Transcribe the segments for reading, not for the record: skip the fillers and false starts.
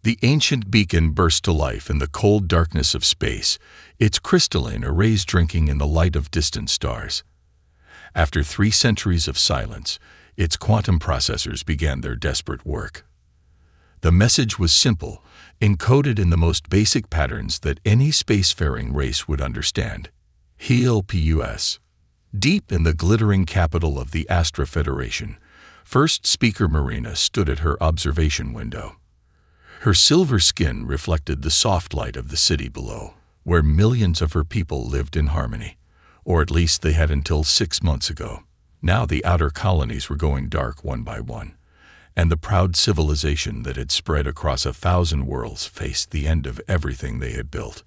The ancient beacon burst to life in the cold darkness of space, its crystalline arrays drinking in the light of distant stars. After 3 centuries of silence, its quantum processors began their desperate work. The message was simple, encoded in the most basic patterns that any spacefaring race would understand. Heal Plus. Deep in the glittering capital of the Astra Federation, first speaker Marina stood at her observation window. Her silver skin reflected the soft light of the city below, where millions of her people lived in harmony, or at least they had until 6 months ago. Now the outer colonies were going dark one by one, and the proud civilization that had spread across 1,000 worlds faced the end of everything they had built.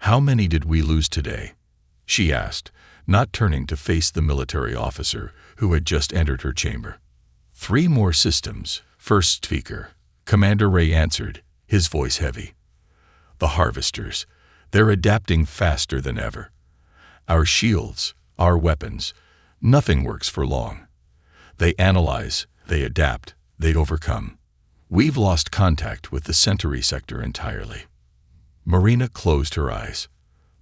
"How many did we lose today?" she asked, not turning to face the military officer who had just entered her chamber. "3 more systems," first speaker Commander Ray answered, his voice heavy. "The harvesters. They're adapting faster than ever. Our shields, our weapons, nothing works for long. They analyze, they adapt, they'd overcome. We've lost contact with the Centauri sector entirely." Marina closed her eyes.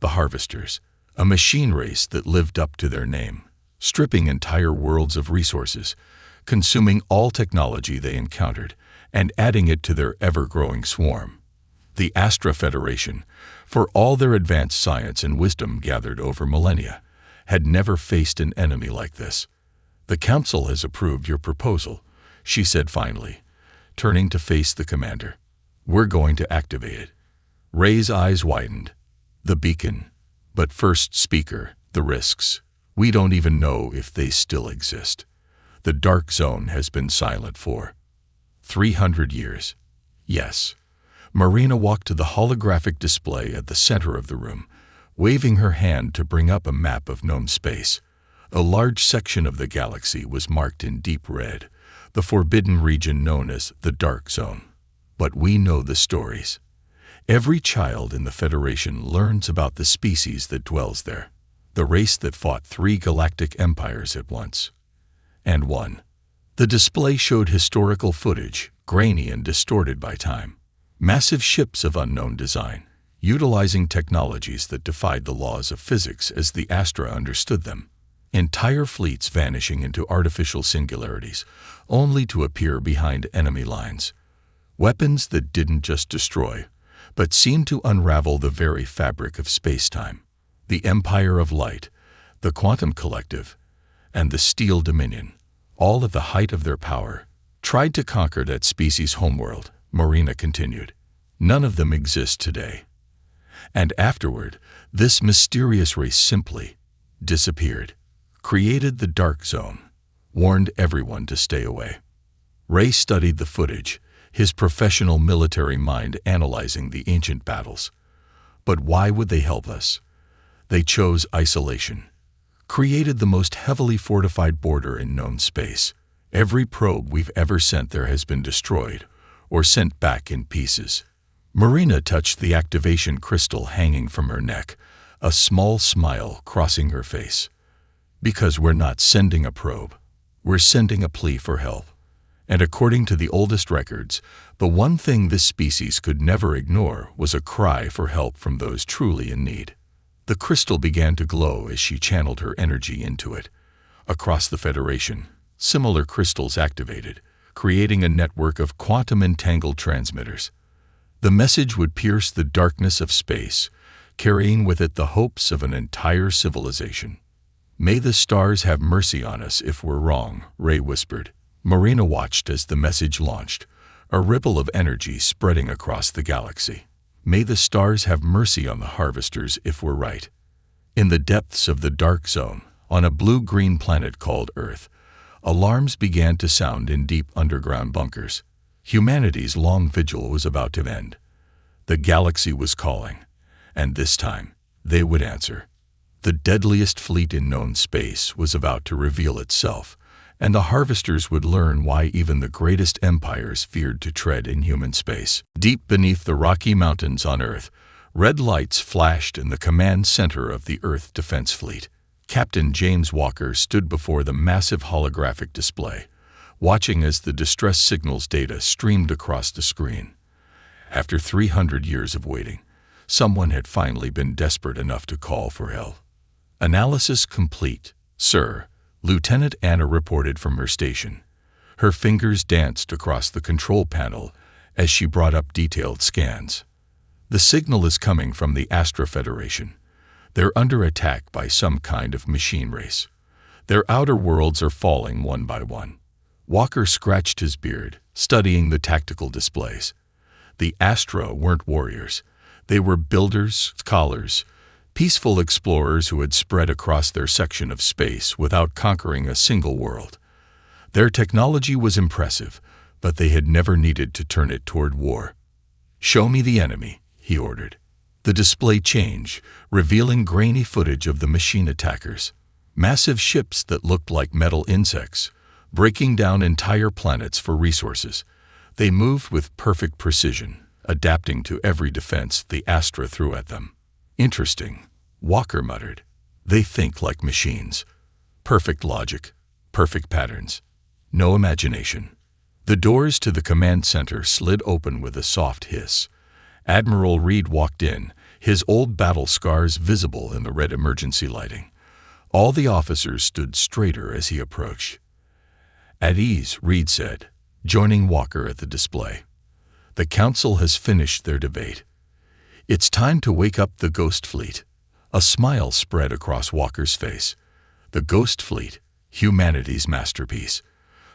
The harvesters, a machine race that lived up to their name, stripping entire worlds of resources, consuming all technology they encountered, and adding it to their ever-growing swarm. The Astra Federation, for all their advanced science and wisdom gathered over millennia, had never faced an enemy like this. "The Council has approved your proposal," she said finally, turning to face the commander. "We're going to activate it." Ray's eyes widened. "The beacon. But first speaker, the risks. We don't even know if they still exist. The dark zone has been silent for 300 years. Yes." Marina walked to the holographic display at the center of the room, waving her hand to bring up a map of known space. A large section of the galaxy was marked in deep red, the forbidden region known as the Dark Zone. But we know the stories. Every child in the Federation learns about the species that dwells there, the race that fought 3 galactic empires at once, and won. The display showed historical footage, grainy and distorted by time. Massive ships of unknown design, utilizing technologies that defied the laws of physics as the Astra understood them. Entire fleets vanishing into artificial singularities, only to appear behind enemy lines. Weapons that didn't just destroy, but seemed to unravel the very fabric of space-time. The Empire of Light, the Quantum Collective, and the Steel Dominion, all at the height of their power, tried to conquer that species' homeworld, Marina continued. None of them exist today. And afterward, this mysterious race simply disappeared, created the Dark Zone, warned everyone to stay away. Ray studied the footage, his professional military mind analyzing the ancient battles. But why would they help us? They chose isolation, created the most heavily fortified border in known space. Every probe we've ever sent there has been destroyed or sent back in pieces. Marina touched the activation crystal hanging from her neck, a small smile crossing her face. "Because we're not sending a probe, we're sending a plea for help. And according to the oldest records, the one thing this species could never ignore was a cry for help from those truly in need." The crystal began to glow as she channeled her energy into it. Across the Federation, similar crystals activated, creating a network of quantum-entangled transmitters. The message would pierce the darkness of space, carrying with it the hopes of an entire civilization. "May the stars have mercy on us if we're wrong," Ray whispered. Marina watched as the message launched, a ripple of energy spreading across the galaxy. "May the stars have mercy on the harvesters if we're right." In the depths of the Dark Zone, on a blue-green planet called Earth, alarms began to sound in deep underground bunkers. Humanity's long vigil was about to end. The galaxy was calling, and this time, they would answer. The deadliest fleet in known space was about to reveal itself, and the harvesters would learn why even the greatest empires feared to tread in human space. Deep beneath the Rocky Mountains on Earth, red lights flashed in the command center of the Earth Defense Fleet. Captain James Walker stood before the massive holographic display, watching as the distress signals data streamed across the screen. After 300 years of waiting, someone had finally been desperate enough to call for help. Analysis complete, sir, Lieutenant Anna reported from her station. Her fingers danced across the control panel as she brought up detailed scans. The signal is coming from the Astra Federation. They're under attack by some kind of machine race. Their outer worlds are falling one by one. Walker scratched his beard, studying the tactical displays. The Astra weren't warriors. They were builders, scholars, peaceful explorers who had spread across their section of space without conquering a single world. Their technology was impressive, but they had never needed to turn it toward war. "Show me the enemy," he ordered. The display changed, revealing grainy footage of the machine attackers. Massive ships that looked like metal insects, breaking down entire planets for resources. They moved with perfect precision, adapting to every defense the Astra threw at them. "Interesting," Walker muttered. "They think like machines. Perfect logic, perfect patterns. No imagination." The doors to the command center slid open with a soft hiss. Admiral Reed walked in, his old battle scars visible in the red emergency lighting. All the officers stood straighter as he approached. "At ease," Reed said, joining Walker at the display. "The Council has finished their debate. It's time to wake up the Ghost Fleet." A smile spread across Walker's face. The Ghost Fleet, humanity's masterpiece.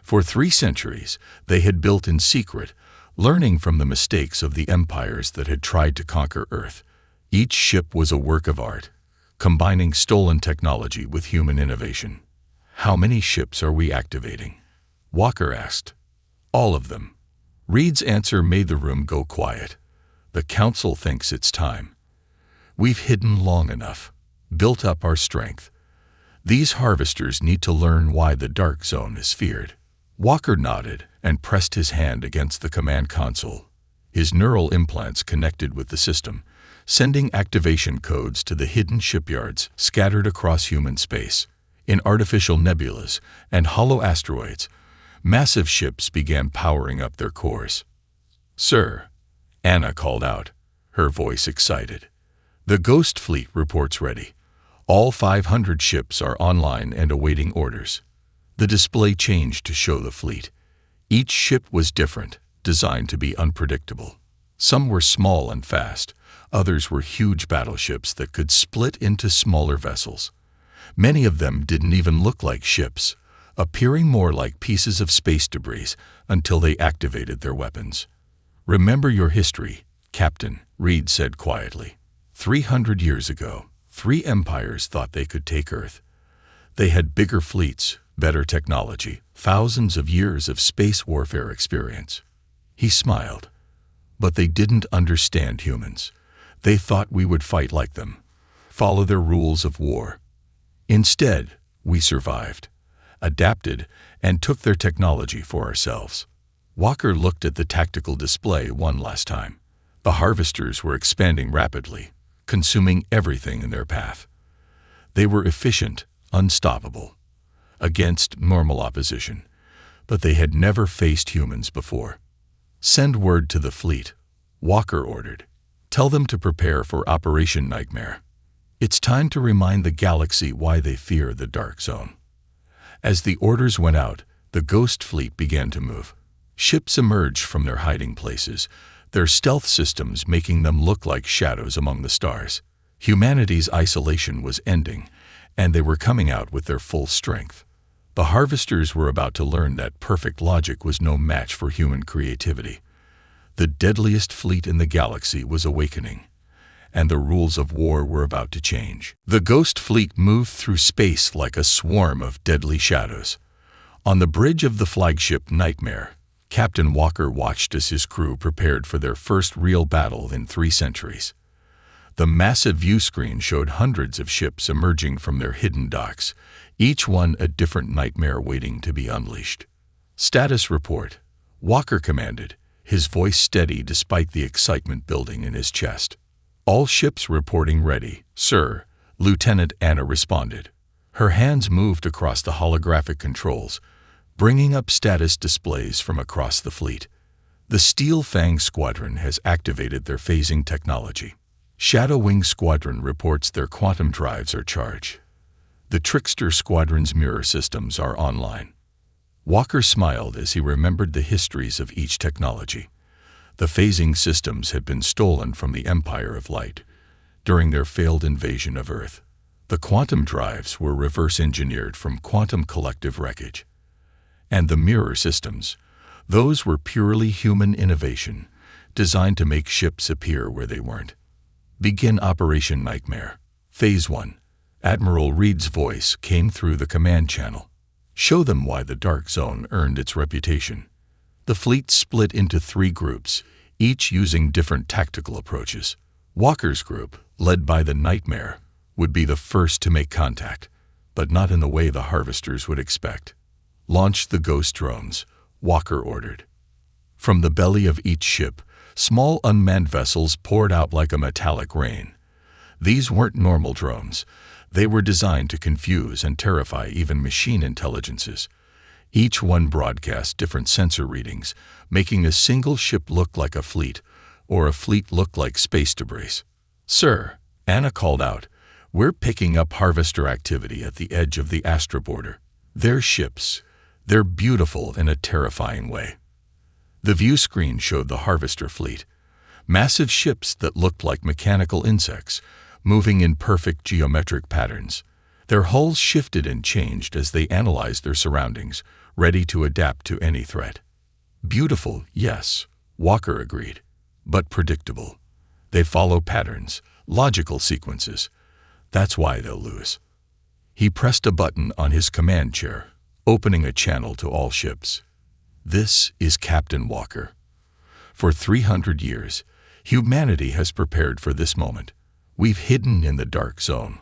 For 3 centuries, they had built in secret, learning from the mistakes of the empires that had tried to conquer Earth. Each ship was a work of art, combining stolen technology with human innovation. "How many ships are we activating?" Walker asked. "All of them." Reed's answer made the room go quiet. "The Council thinks it's time. We've hidden long enough, built up our strength. These harvesters need to learn why the Dark Zone is feared." Walker nodded and pressed his hand against the command console. His neural implants connected with the system, sending activation codes to the hidden shipyards scattered across human space. In artificial nebulas and hollow asteroids, massive ships began powering up their cores. "Sir," Anna called out, her voice excited. "The Ghost Fleet reports ready. All 500 ships are online and awaiting orders." The display changed to show the fleet. Each ship was different, designed to be unpredictable. Some were small and fast. Others were huge battleships that could split into smaller vessels. Many of them didn't even look like ships, appearing more like pieces of space debris until they activated their weapons. "Remember your history, Captain," Reed said quietly. 300 years ago, 3 empires thought they could take Earth. They had bigger fleets, better technology, thousands of years of space warfare experience. He smiled. But they didn't understand humans. They thought we would fight like them, follow their rules of war. Instead, we survived, adapted, and took their technology for ourselves. Walker looked at the tactical display one last time. The harvesters were expanding rapidly, consuming everything in their path. They were efficient, unstoppable, against normal opposition, but they had never faced humans before. "Send word to the fleet," Walker ordered. "Tell them to prepare for Operation Nightmare. It's time to remind the galaxy why they fear the Dark Zone." As the orders went out, the Ghost Fleet began to move. Ships emerged from their hiding places, their stealth systems making them look like shadows among the stars. Humanity's isolation was ending, and they were coming out with their full strength. The harvesters were about to learn that perfect logic was no match for human creativity. The deadliest fleet in the galaxy was awakening, and the rules of war were about to change. The Ghost Fleet moved through space like a swarm of deadly shadows. On the bridge of the flagship Nightmare, Captain Walker watched as his crew prepared for their first real battle in 3 centuries. The massive view screen showed hundreds of ships emerging from their hidden docks, each one a different nightmare waiting to be unleashed. "Status report," Walker commanded, his voice steady despite the excitement building in his chest. "All ships reporting ready, sir," Lieutenant Anna responded. Her hands moved across the holographic controls, bringing up status displays from across the fleet. The Steel Fang Squadron has activated their phasing technology. Shadow Wing Squadron reports their quantum drives are charged. The Trickster Squadron's mirror systems are online. Walker smiled as he remembered the histories of each technology. The phasing systems had been stolen from the Empire of Light during their failed invasion of Earth. The quantum drives were reverse-engineered from quantum collective wreckage. And the mirror systems, those were purely human innovation, designed to make ships appear where they weren't. Begin Operation Nightmare. Phase 1. Admiral Reed's voice came through the command channel. Show them why the Dark Zone earned its reputation. The fleet split into 3 groups, each using different tactical approaches. Walker's group, led by the Nightmare, would be the first to make contact, but not in the way the Harvesters would expect. Launch the Ghost drones, Walker ordered. From the belly of each ship, small unmanned vessels poured out like a metallic rain. These weren't normal drones. They were designed to confuse and terrify even machine intelligences. Each one broadcast different sensor readings, making a single ship look like a fleet, or a fleet look like space debris. "Sir," Anna called out, "we're picking up Harvester activity at the edge of the Astra border. They're ships. They're beautiful in a terrifying way." The view screen showed the Harvester fleet. Massive ships that looked like mechanical insects, moving in perfect geometric patterns. Their hulls shifted and changed as they analyzed their surroundings, ready to adapt to any threat. Beautiful, yes, Walker agreed, but predictable. They follow patterns, logical sequences. That's why they'll lose. He pressed a button on his command chair, opening a channel to all ships. This is Captain Walker. For 300 years, humanity has prepared for this moment. We've hidden in the Dark Zone,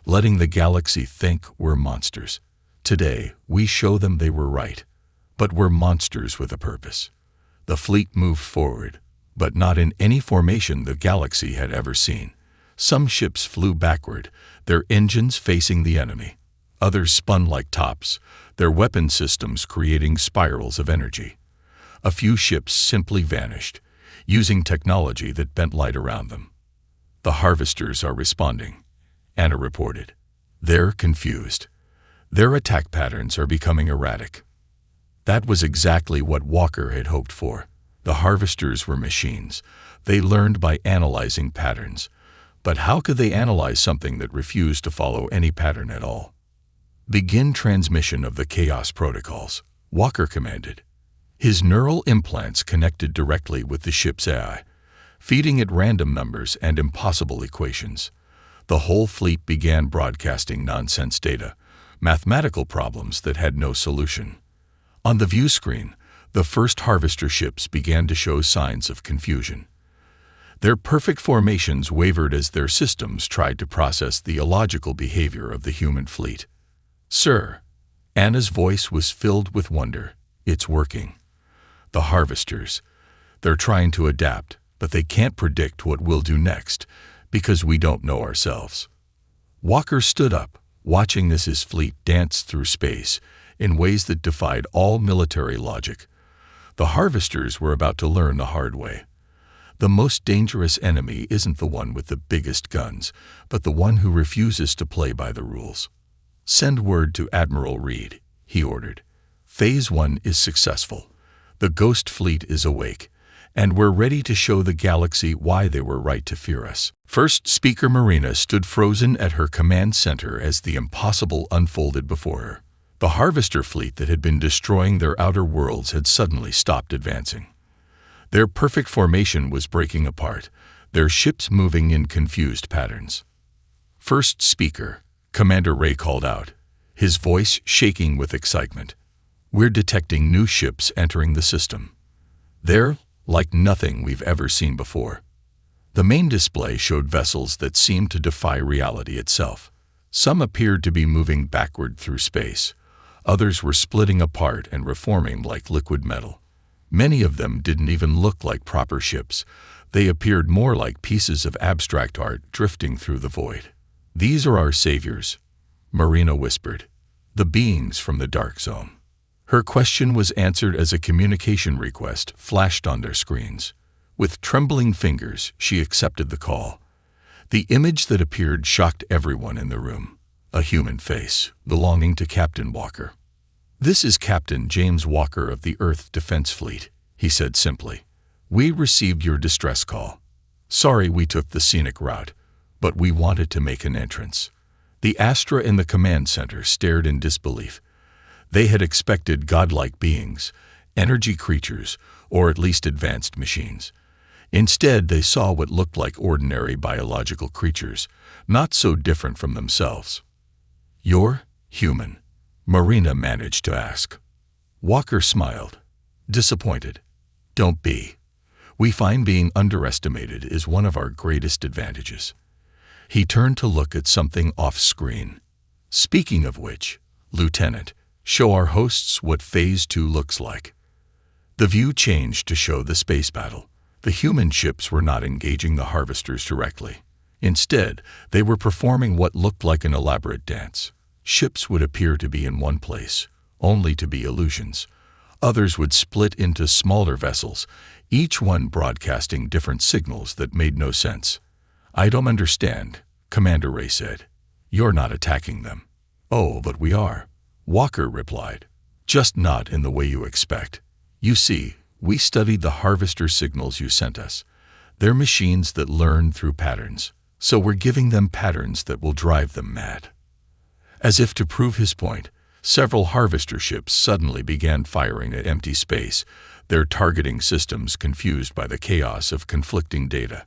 letting the galaxy think we're monsters. Today, we show them they were right, but we're monsters with a purpose. The fleet moved forward, but not in any formation the galaxy had ever seen. Some ships flew backward, their engines facing the enemy. Others spun like tops, their weapon systems creating spirals of energy. A few ships simply vanished, using technology that bent light around them. The Harvesters are responding, Anna reported. They're confused. Their attack patterns are becoming erratic. That was exactly what Walker had hoped for. The Harvesters were machines. They learned by analyzing patterns. But how could they analyze something that refused to follow any pattern at all? Begin transmission of the Chaos protocols, Walker commanded. His neural implants connected directly with the ship's AI, feeding it random numbers and impossible equations. The whole fleet began broadcasting nonsense data, mathematical problems that had no solution. On the view screen, the first Harvester ships began to show signs of confusion. Their perfect formations wavered as their systems tried to process the illogical behavior of the human fleet. "Sir," Anna's voice was filled with wonder. "It's working. The Harvesters, they're trying to adapt, but they can't predict what we'll do next because we don't know ourselves." Walker stood up, watching as his fleet danced through space in ways that defied all military logic. The Harvesters were about to learn the hard way. The most dangerous enemy isn't the one with the biggest guns, but the one who refuses to play by the rules. "Send word to Admiral Reed," he ordered. "Phase 1 is successful. The Ghost Fleet is awake, and we're ready to show the galaxy why they were right to fear us." First Speaker Marina stood frozen at her command center as the impossible unfolded before her. The Harvester fleet that had been destroying their outer worlds had suddenly stopped advancing. Their perfect formation was breaking apart, their ships moving in confused patterns. "First Speaker," Commander Ray called out, his voice shaking with excitement. "We're detecting new ships entering the system. They're like nothing we've ever seen before." The main display showed vessels that seemed to defy reality itself. Some appeared to be moving backward through space. Others were splitting apart and reforming like liquid metal. Many of them didn't even look like proper ships. They appeared more like pieces of abstract art drifting through the void. "These are our saviors," Marina whispered. "The beings from the Dark Zone." Her question was answered as a communication request flashed on their screens. With trembling fingers, she accepted the call. The image that appeared shocked everyone in the room. A human face, belonging to Captain Walker. "This is Captain James Walker of the Earth Defense Fleet," he said simply. "We received your distress call. Sorry we took the scenic route, but we wanted to make an entrance." The Astra in the command center stared in disbelief. They had expected godlike beings, energy creatures, or at least advanced machines. Instead, they saw what looked like ordinary biological creatures, not so different from themselves. "You're human?" Marina managed to ask. Walker smiled, disappointed. "Don't be. We find being underestimated is one of our greatest advantages." He turned to look at something off-screen. "Speaking of which, Lieutenant, show our hosts what Phase 2 looks like." The view changed to show the space battle. The human ships were not engaging the harvesters directly. Instead, they were performing what looked like an elaborate dance. Ships would appear to be in one place, only to be illusions. Others would split into smaller vessels, each one broadcasting different signals that made no sense. "I don't understand," Commander Ray said. "You're not attacking them." "Oh, but we are," Walker replied. "Just not in the way you expect. You see, we studied the harvester signals you sent us. They're machines that learn through patterns, so we're giving them patterns that will drive them mad." As if to prove his point, several harvester ships suddenly began firing at empty space, their targeting systems confused by the chaos of conflicting data.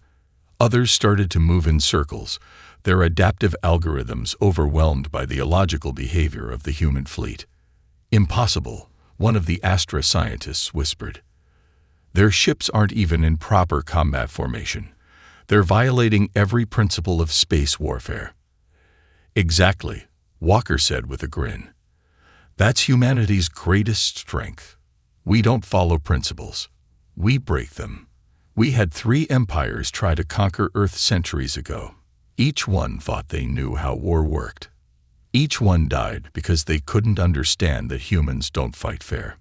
Others started to move in circles, their adaptive algorithms overwhelmed by the illogical behavior of the human fleet. "Impossible," one of the Astra scientists whispered. "Their ships aren't even in proper combat formation. They're violating every principle of space warfare." "Exactly," Walker said with a grin. "That's humanity's greatest strength. We don't follow principles. We break them. We had 3 empires try to conquer Earth centuries ago. Each one thought they knew how war worked. Each one died because they couldn't understand that humans don't fight fair."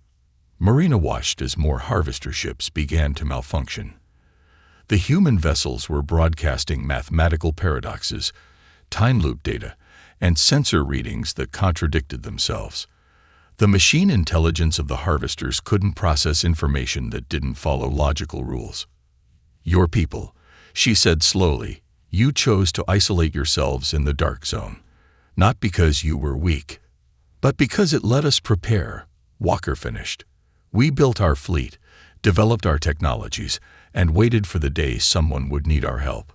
Marina watched as more harvester ships began to malfunction. The human vessels were broadcasting mathematical paradoxes, time loop data, and sensor readings that contradicted themselves. The machine intelligence of the harvesters couldn't process information that didn't follow logical rules. "Your people," she said slowly, "you chose to isolate yourselves in the dark zone, not because you were weak, but because it let us prepare," Walker finished. "We built our fleet, developed our technologies, and waited for the day someone would need our help.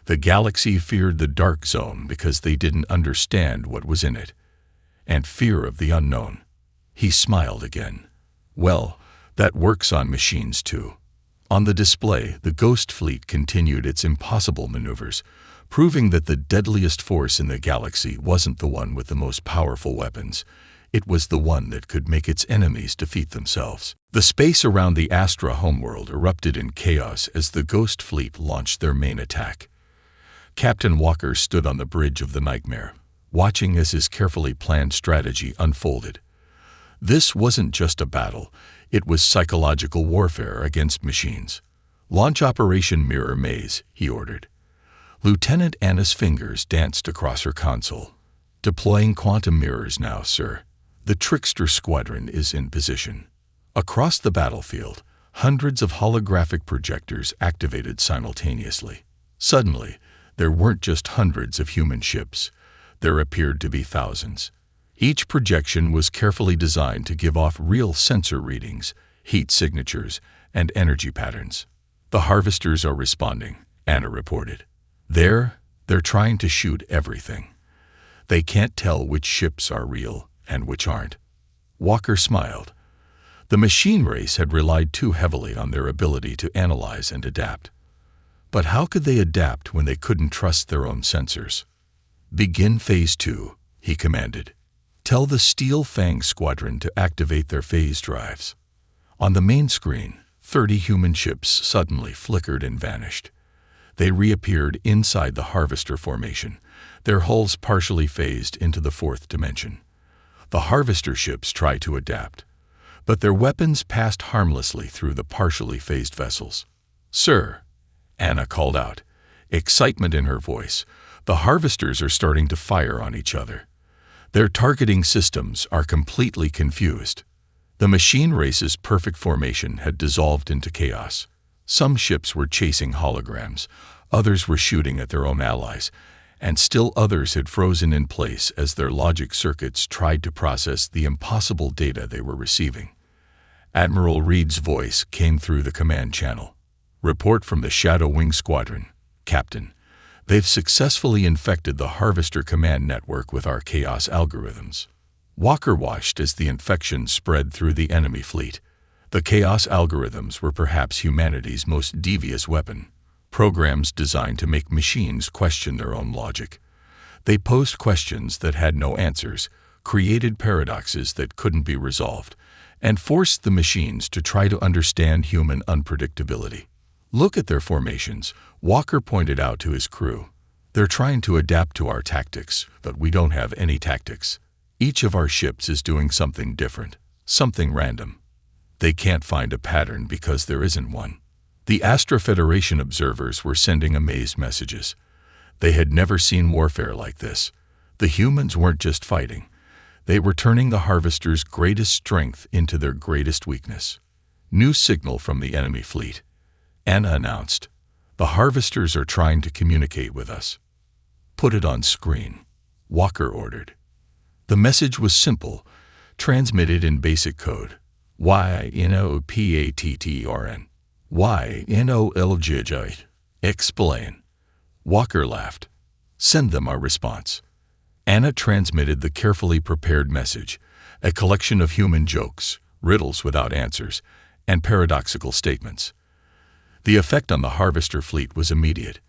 The galaxy feared the dark zone because they didn't understand what was in it. And fear of the unknown." He smiled again. "Well, that works on machines too." On the display, the Ghost Fleet continued its impossible maneuvers, proving that the deadliest force in the galaxy wasn't the one with the most powerful weapons. It was the one that could make its enemies defeat themselves. The space around the Astra homeworld erupted in chaos as the Ghost Fleet launched their main attack. Captain Walker stood on the bridge of the Nightmare, watching as his carefully planned strategy unfolded. This wasn't just a battle, it was psychological warfare against machines. "Launch Operation Mirror Maze," he ordered. Lieutenant Anna's fingers danced across her console. "Deploying quantum mirrors now, sir. The Trickster Squadron is in position." Across the battlefield, hundreds of holographic projectors activated simultaneously. Suddenly, there weren't just hundreds of human ships. There appeared to be thousands. Each projection was carefully designed to give off real sensor readings, heat signatures, and energy patterns. "The harvesters are responding," Anna reported. They're trying to shoot everything. They can't tell which ships are real and which aren't." Walker smiled. The machine race had relied too heavily on their ability to analyze and adapt. But how could they adapt when they couldn't trust their own sensors? "Begin Phase 2, he commanded. "Tell the Steel Fang Squadron to activate their phase drives." On the main screen, 30 human ships suddenly flickered and vanished. They reappeared inside the harvester formation, their hulls partially phased into the 4th dimension. The harvester ships try to adapt, but their weapons passed harmlessly through the partially phased vessels. "Sir," Anna called out, excitement in her voice, "the harvesters are starting to fire on each other. Their targeting systems are completely confused." The machine race's perfect formation had dissolved into chaos. Some ships were chasing holograms, others were shooting at their own allies, and still others had frozen in place as their logic circuits tried to process the impossible data they were receiving. Admiral Reed's voice came through the command channel. "Report from the Shadow Wing Squadron, Captain. They've successfully infected the Harvester command network with our chaos algorithms." Walker watched as the infection spread through the enemy fleet. The chaos algorithms were perhaps humanity's most devious weapon, programs designed to make machines question their own logic. They posed questions that had no answers, created paradoxes that couldn't be resolved, and forced the machines to try to understand human unpredictability. "Look at their formations," Walker pointed out to his crew. "They're trying to adapt to our tactics, but we don't have any tactics. Each of our ships is doing something different, something random. They can't find a pattern because there isn't one." The Astra Federation observers were sending amazed messages. They had never seen warfare like this. The humans weren't just fighting. They were turning the Harvester's greatest strength into their greatest weakness. "New signal from the enemy fleet," Anna announced. "The Harvesters are trying to communicate with us." "Put it on screen," Walker ordered. The message was simple, transmitted in basic code. "YNOPATTRN. YNOLGJ. Explain." Walker laughed. "Send them our response." Anna transmitted the carefully prepared message, a collection of human jokes, riddles without answers, and paradoxical statements. The effect on the Harvester fleet was immediate.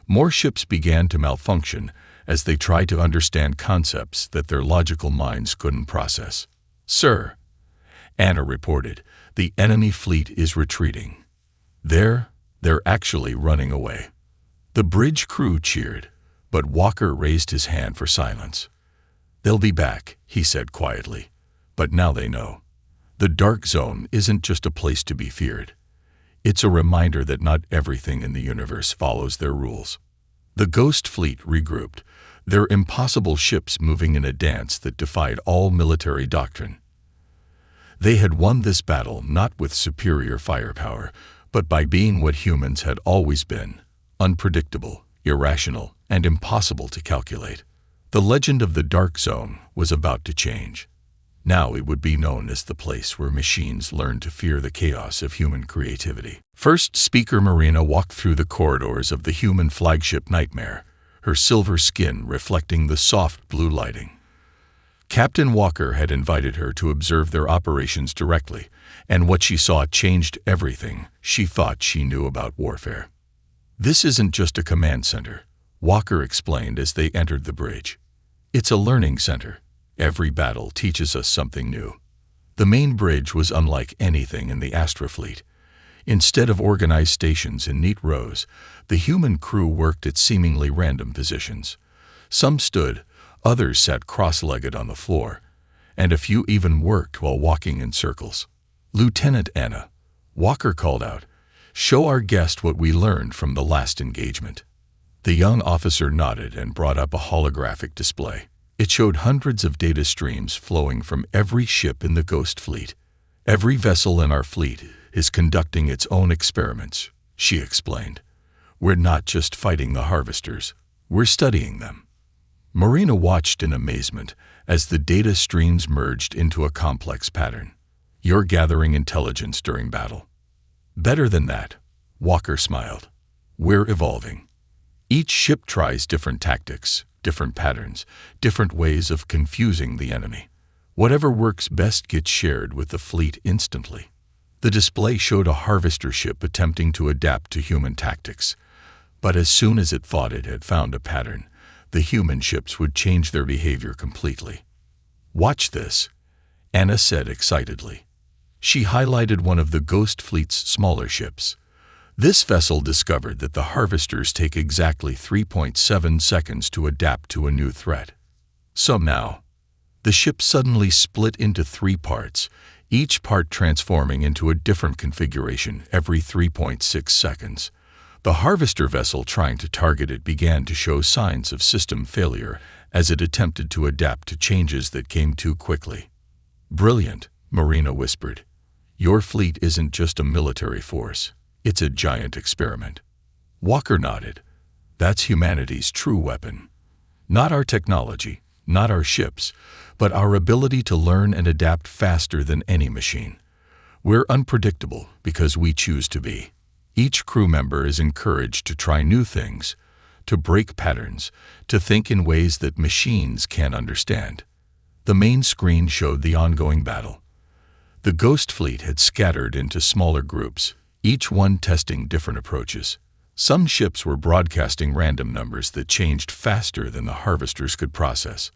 More ships began to malfunction as they tried to understand concepts that their logical minds couldn't process. "Sir," Anna reported, "the enemy fleet is retreating. They're actually running away." The bridge crew cheered, but Walker raised his hand for silence. "They'll be back," he said quietly, "but now they know. The Dark Zone isn't just a place to be feared. It's a reminder that not everything in the universe follows their rules." The Ghost Fleet regrouped, their impossible ships moving in a dance that defied all military doctrine. They had won this battle not with superior firepower, but by being what humans had always been: unpredictable, irrational, and impossible to calculate. The legend of the Dark Zone was about to change. Now it would be known as the place where machines learned to fear the chaos of human creativity. First Speaker Marina walked through the corridors of the human flagship Nightmare, her silver skin reflecting the soft blue lighting. Captain Walker had invited her to observe their operations directly, and what she saw changed everything she thought she knew about warfare. "This isn't just a command center," Walker explained as they entered the bridge. "It's a learning center. Every battle teaches us something new." The main bridge was unlike anything in the Astra fleet. Instead of organized stations in neat rows, the human crew worked at seemingly random positions. Some stood, others sat cross-legged on the floor, and a few even worked while walking in circles. "Lieutenant Anna," Walker called out, "show our guest what we learned from the last engagement." The young officer nodded and brought up a holographic display. It showed hundreds of data streams flowing from every ship in the Ghost Fleet. "Every vessel in our fleet is conducting its own experiments," she explained. "We're not just fighting the Harvesters, we're studying them." Marina watched in amazement as the data streams merged into a complex pattern. "You're gathering intelligence during battle." "Better than that," Walker smiled. "We're evolving. Each ship tries different tactics, different patterns, different ways of confusing the enemy. Whatever works best gets shared with the fleet instantly." The display showed a Harvester ship attempting to adapt to human tactics, but as soon as it thought it had found a pattern, the human ships would change their behavior completely. "Watch this," Anna said excitedly. She highlighted one of the Ghost Fleet's smaller ships. This vessel discovered that the Harvesters take exactly 3.7 seconds to adapt to a new threat. "So now," The ship suddenly split into 3 parts, each part transforming into a different configuration every 3.6 seconds. The harvester vessel trying to target it began to show signs of system failure as it attempted to adapt to changes that came too quickly. "Brilliant," Marina whispered. "Your fleet isn't just a military force, it's a giant experiment." Walker nodded. "That's humanity's true weapon. Not our technology, not our ships, but our ability to learn and adapt faster than any machine. We're unpredictable because we choose to be." Each crew member is encouraged to try new things, to break patterns, to think in ways that machines can't understand. The main screen showed the ongoing battle. The Ghost Fleet had scattered into smaller groups, each one testing different approaches. Some ships were broadcasting random numbers that changed faster than the harvesters could process.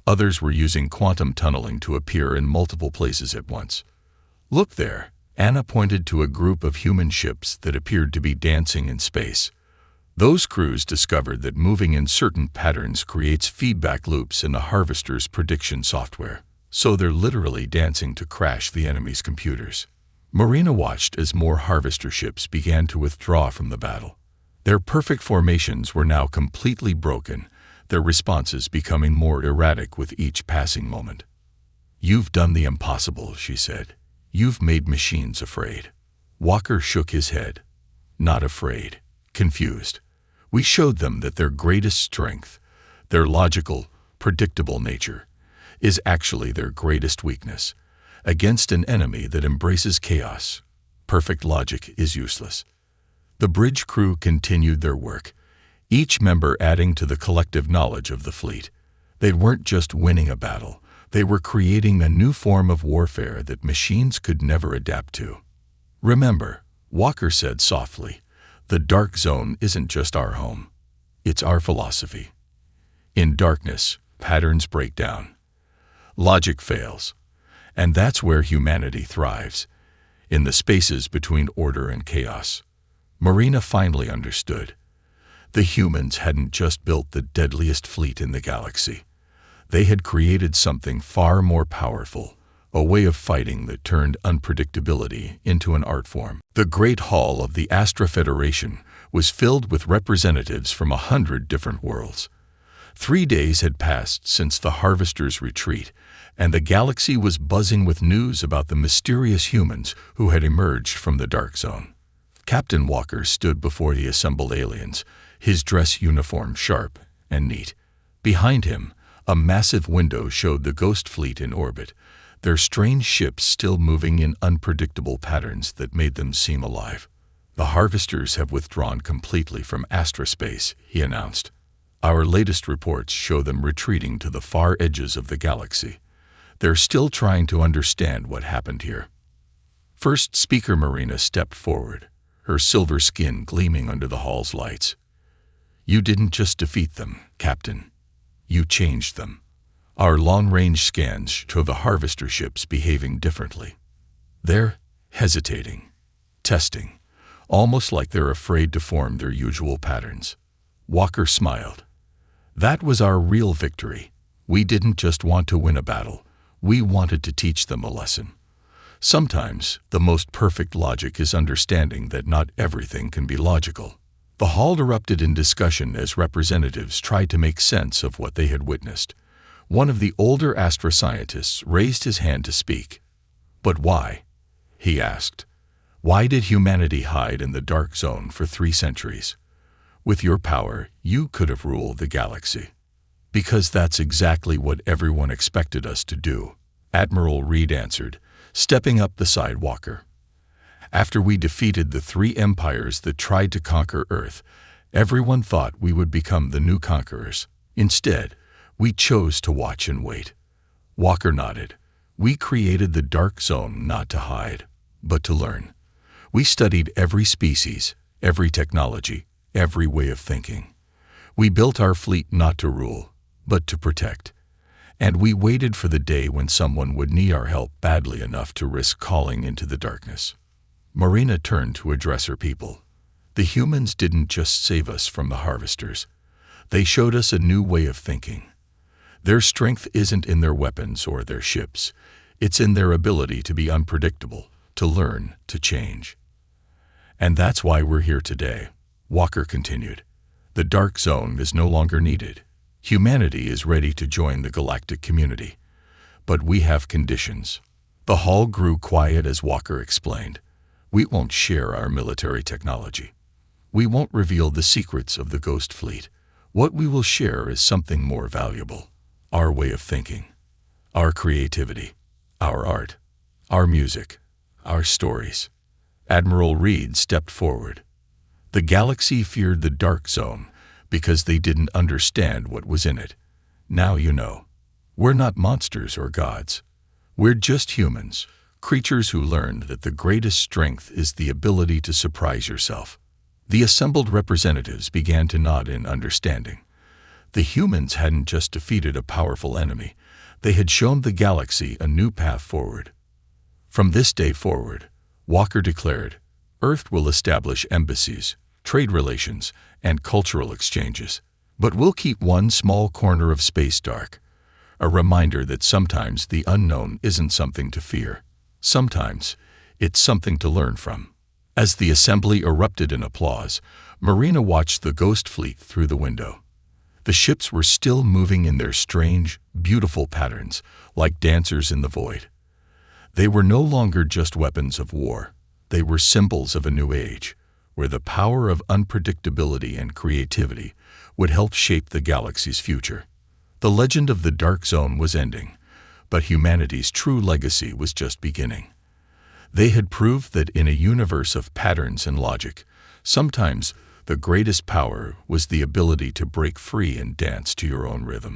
Others were using quantum tunneling to appear in multiple places at once. "Look there," Anna pointed to a group of human ships that appeared to be dancing in space. Those crews discovered that moving in certain patterns creates feedback loops in the harvester's prediction software, so they're literally dancing to crash the enemy's computers. Marina watched as more harvester ships began to withdraw from the battle. Their perfect formations were now completely broken, their responses becoming more erratic with each passing moment. "You've done the impossible," she said. "You've made machines afraid." Walker shook his head. "Not afraid, confused. We showed them that their greatest strength, their logical, predictable nature, is actually their greatest weakness. Against an enemy that embraces chaos, perfect logic is useless." The bridge crew continued their work, each member adding to the collective knowledge of the fleet. They weren't just winning a battle, they were creating a new form of warfare that machines could never adapt to. "Remember," Walker said softly, "the dark zone isn't just our home. It's our philosophy. In darkness, patterns break down. Logic fails. And that's where humanity thrives, in the spaces between order and chaos." Marina finally understood. The humans hadn't just built the deadliest fleet in the galaxy. They had created something far more powerful, a way of fighting that turned unpredictability into an art form. The Great Hall of the Astra Federation was filled with representatives from 100 different worlds. 3 days had passed since the Harvester's retreat, and the galaxy was buzzing with news about the mysterious humans who had emerged from the Dark Zone. Captain Walker stood before the assembled aliens, his dress uniform sharp and neat. Behind him, a massive window showed the Ghost Fleet in orbit, their strange ships still moving in unpredictable patterns that made them seem alive. "The Harvesters have withdrawn completely from Astra space," he announced. "Our latest reports show them retreating to the far edges of the galaxy. They're still trying to understand what happened here." First Speaker Marina stepped forward, her silver skin gleaming under the hall's lights. "You didn't just defeat them, Captain. You changed them. Our long-range scans show the harvester ships behaving differently. They're hesitating, testing, almost like they're afraid to form their usual patterns." Walker smiled. "That was our real victory. We didn't just want to win a battle. We wanted to teach them a lesson. Sometimes, the most perfect logic is understanding that not everything can be logical." The hall erupted in discussion as representatives tried to make sense of what they had witnessed. One of the older Astra scientists raised his hand to speak. "But why?" he asked. "Why did humanity hide in the Dark Zone for 3 centuries? With your power, you could have ruled the galaxy." "Because that's exactly what everyone expected us to do," Admiral Reed answered, stepping up beside Walker. "After we defeated the 3 empires that tried to conquer Earth, everyone thought we would become the new conquerors. Instead, we chose to watch and wait." Walker nodded. "We created the Dark Zone not to hide, but to learn. We studied every species, every technology, every way of thinking. We built our fleet not to rule, but to protect. And we waited for the day when someone would need our help badly enough to risk calling into the darkness." Marina turned to address her people. "The humans didn't just save us from the harvesters. They showed us a new way of thinking. Their strength isn't in their weapons or their ships. It's in their ability to be unpredictable, to learn, to change. And that's why we're here today, Walker continued. The Dark Zone is no longer needed. Humanity is ready to join the galactic community. But we have conditions. The hall grew quiet as Walker explained. We won't share our military technology. We won't reveal the secrets of the Ghost Fleet. What we will share is something more valuable. Our way of thinking. Our creativity. Our art. Our music. Our stories. Admiral Reed stepped forward. The galaxy feared the Dark Zone because they didn't understand what was in it. Now you know. We're not monsters or gods. We're just humans, creatures who learned that the greatest strength is the ability to surprise yourself. The assembled representatives began to nod in understanding. The humans hadn't just defeated a powerful enemy. They had shown the galaxy a new path forward. From this day forward, Walker declared, Earth will establish embassies, trade relations, and cultural exchanges. But we'll keep one small corner of space dark. A reminder that sometimes the unknown isn't something to fear. Sometimes it's something to learn from. As the assembly erupted in applause, Marina watched the Ghost Fleet through the window. The ships were still moving in their strange, beautiful patterns, like dancers in the void. They were no longer just weapons of war. They were symbols of a new age, where the power of unpredictability and creativity would help shape the galaxy's future. The legend of the Dark Zone was ending, but humanity's true legacy was just beginning. They had proved that in a universe of patterns and logic, sometimes the greatest power was the ability to break free and dance to your own rhythm.